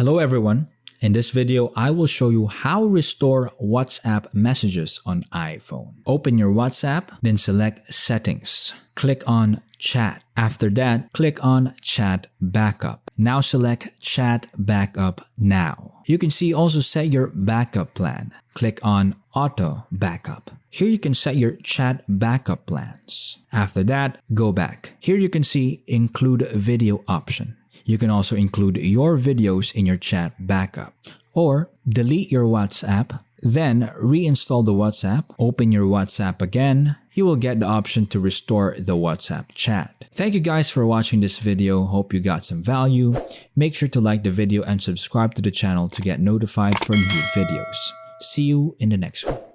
Hello everyone. In this video, I will show you how to restore WhatsApp messages on iPhone. Open your WhatsApp, then select Settings. Click on Chat. After that, click on Chat Backup. Now select Chat Backup Now. You can see also set your backup plan. Click on Auto Backup. Here you can set your chat backup plans. After that, go back. Here you can see Include Video option. You can also include your videos in your chat backup. Or delete your WhatsApp, then reinstall the WhatsApp, open your WhatsApp again. You will get the option to restore the WhatsApp chat. Thank you guys for watching this video. Hope you got some value. Make sure to like the video and subscribe to the channel to get notified for new videos. See you in the next one.